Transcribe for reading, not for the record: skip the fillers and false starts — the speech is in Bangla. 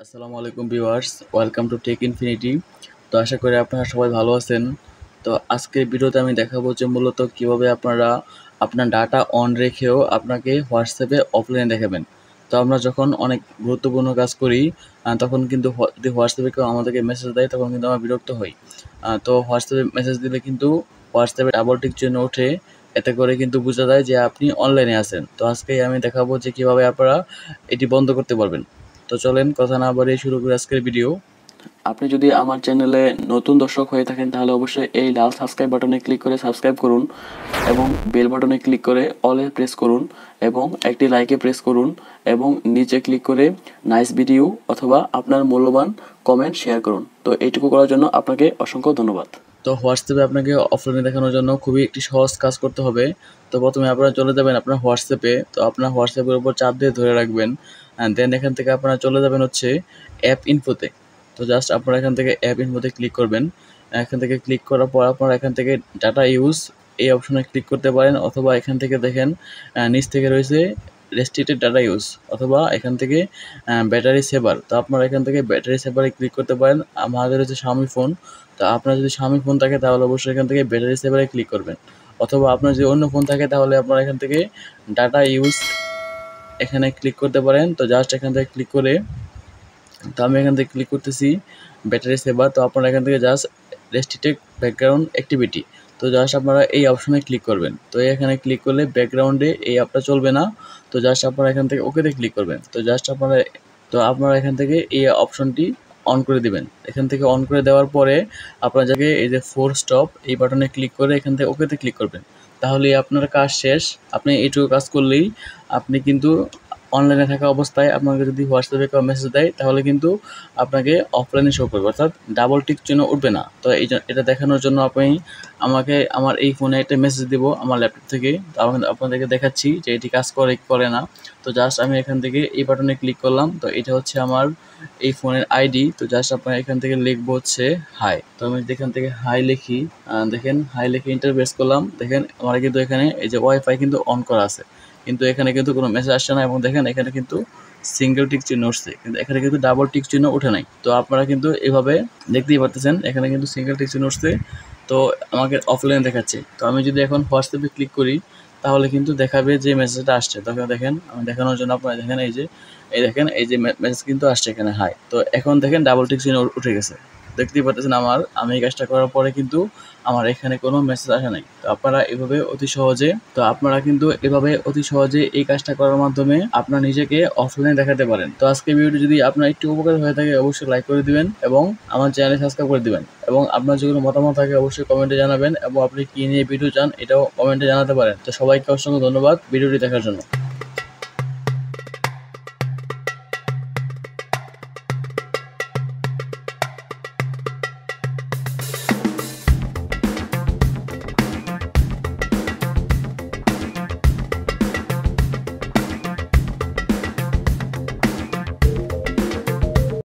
আসসালামু আলাইকুম ভিউয়ার্স, ওয়েলকাম টু টেকইনফিনিটি। তো আশা করি আপনারা সবাই ভালো আছেন। তো আজকের ভিডিওতে আমি দেখাবো যে মূলত কীভাবে আপনারা আপনার ডাটা অন রেখেও আপনাকে হোয়াটসঅ্যাপে অফলাইনে দেখাবেন। তো আমরা যখন অনেক গুরুত্বপূর্ণ কাজ করি তখন কিন্তু যদি হোয়াটসঅ্যাপে কেউ আমাদেরকে মেসেজ দেয় তখন কিন্তু আমরা বিরক্ত হই। তো হোয়াটসঅ্যাপে মেসেজ দিলে কিন্তু হোয়াটসঅ্যাপে ডাবল টিক চিহ্ন ওঠে, এতে করে কিন্তু বোঝা যায় যে আপনি অনলাইনে আছেন। তো আজকেই আমি দেখাবো যে কীভাবে আপনারা এটি বন্ধ করতে পারবেন। তো চলেন কথা না বাড়িয়ে শুরু করি আজকের ভিডিও। আপনি যদি আমার চ্যানেলে নতুন দর্শক হয়ে থাকেন তাহলে অবশ্যই এই লাল সাবস্ক্রাইব বাটনে ক্লিক করে সাবস্ক্রাইব করুন এবং বেল বাটনে ক্লিক করে অলে প্রেস করুন এবং একটি লাইকে প্রেস করুন এবং নিচে ক্লিক করে নাইস ভিডিও অথবা আপনার মূল্যবান কমেন্ট শেয়ার করুন। তো এইটুকু করার জন্য আপনাকে অসংখ্য ধন্যবাদ। তো হোয়াটসঅ্যাপে আপনাকে অফলাইনে দেখানোর জন্য খুবই একটি সহজ কাজ করতে হবে। তো প্রথমে আপনারা চলে যাবেন আপনার হোয়াটসঅ্যাপে। তো আপনার হোয়াটসঅ্যাপের উপর চাপ দিয়ে ধরে রাখবেন, দেন এখান থেকে আপনারা চলে যাবেন হচ্ছে অ্যাপ ইনফোতে। তো জাস্ট আপনারা এখান থেকে অ্যাপ ইনফোতে ক্লিক করবেন। এখান থেকে ক্লিক করার পর আপনারা এখান থেকে ডাটা ইউজ এই অপশনে ক্লিক করতে পারেন, অথবা এখান থেকে দেখেন নিচ থেকে রয়েছে রেস্ট্রিক্টেড ডাটা ইউজ, অথবা এখান থেকে ব্যাটারি সেভার। তো আপনারা এখান থেকে ব্যাটারি সেভারে ক্লিক করতে পারেন। আমাদের হচ্ছে স্বামী ফোন, তো আপনার যদি স্বামী ফোন থাকে তাহলে অবশ্যই এখান থেকে ব্যাটারি সেভারে ক্লিক করবেন, অথবা আপনার যদি অন্য ফোন থাকে তাহলে আপনারা এখান থেকে ডাটা ইউজ এখানে ক্লিক করতে পারেন। তো জাস্ট এখান থেকে ক্লিক করে, তো আমি এখান থেকে ক্লিক করতেছি ব্যাটারি সেভার। তো আপনারা এখান থেকে জাস্ট রেস্ট্রিক্টেড ব্যাকগ্রাউন্ড অ্যাক্টিভিটি, তো জাস্ট আপনারা এই অপশনে ক্লিক করবেন। তো এখানে ক্লিক করলে ব্যাকগ্রাউন্ডে এই অ্যাপটা চলবে না। তো জাস্ট আপনারা এখান থেকে ওকেতে ক্লিক করবেন। তো জাস্ট আপনারা এখান থেকে এই অপশনটি অন করে দিবেন। এখান থেকে অন করে দেওয়ার পরে আপনার জায়গায় এই যে 4 স্টপ এই বাটনে ক্লিক করে এখান থেকে ওকেতে ক্লিক করবেন। তাহলেই আপনার কাজ শেষ। আপনি এইটুকু কাজ করলেই আপনি কিন্তু অনলাইনে থাকা অবস্থায় আপনাকে যদি হোয়াটসঅ্যাপে কেউ মেসেজ দেয় তাহলে কিন্তু আপনাকে অফলাইনে শো করবে, অর্থাৎ ডাবল টিক চিহ্ন উঠবে না। তো এটা দেখানোর জন্য আপনি আমাকে আমার এই ফোনে একটা মেসেজ দিব আমার ল্যাপটপ থেকে। তো আমি আপনাদেরকে দেখাচ্ছি যে এটি কাজ করে কি করে না। তো জাস্ট আমি এখান থেকে এই বাটনে ক্লিক করলাম। তো এটা হচ্ছে আমার এই ফোনের আইডি। তো জাস্ট আপনার এখান থেকে লিখবো হচ্ছে হাই। তো আমি এখান থেকে হাই লিখি, দেখেন হাই লিখে এন্টার প্রেস করলাম। দেখেন আমার কিন্তু এখানে এই যে ওয়াইফাই কিন্তু অন করা আছে, কিন্তু এখানে কিন্তু কোনো মেসেজ আসছে না, এবং দেখেন এখানে কিন্তু সিঙ্গেল টিক চিহ্ন উঠছে, কিন্তু এখানে কিন্তু ডাবল টিক চিহ্ন ওঠে নাই। তো আপনারা কিন্তু এভাবে দেখতেই পারতেছেন এখানে কিন্তু সিঙ্গেল টিক চিহ্ন উঠছে। তো আমাকে অফলাইনে দেখাচ্ছে। তো আমি যদি এখন হোয়াটসঅ্যাপে ক্লিক করি তাহলে কিন্তু দেখাবে যে মেসেজটা আসছে। তখন দেখেন আমি দেখানোর জন্য আপনারা দেখেন দেখেন এই যে মেসেজ কিন্তু আসছে এখানে হাই। তো এখন দেখেন ডাবল টিক চিহ্ন উঠে গেছে, দেখতেই পাচ্ছেন। আমি এই কাজটা করার পরে কিন্তু আমার এখানে কোনো মেসেজ আসে নাই। তো আপনারা কিন্তু এভাবে অতি সহজে এই কাজটা করার মাধ্যমে আপনার নিজেকে অফলাইনে দেখাতে পারেন। তো আজকে ভিডিওটি যদি আপনার একটু উপকার হয়ে থাকে অবশ্যই লাইক করে দিবেন এবং আমার চ্যানেল সাবস্ক্রাইব করে দিবেন, এবং আপনার যে কোনো মতামত থাকে অবশ্যই কমেন্টে জানাবেন, এবং আপনি কী নিয়ে ভিডিও চান এটাও কমেন্টে জানাতে পারেন। তো সবাইকে অসংখ্য ধন্যবাদ ভিডিওটি দেখার জন্য।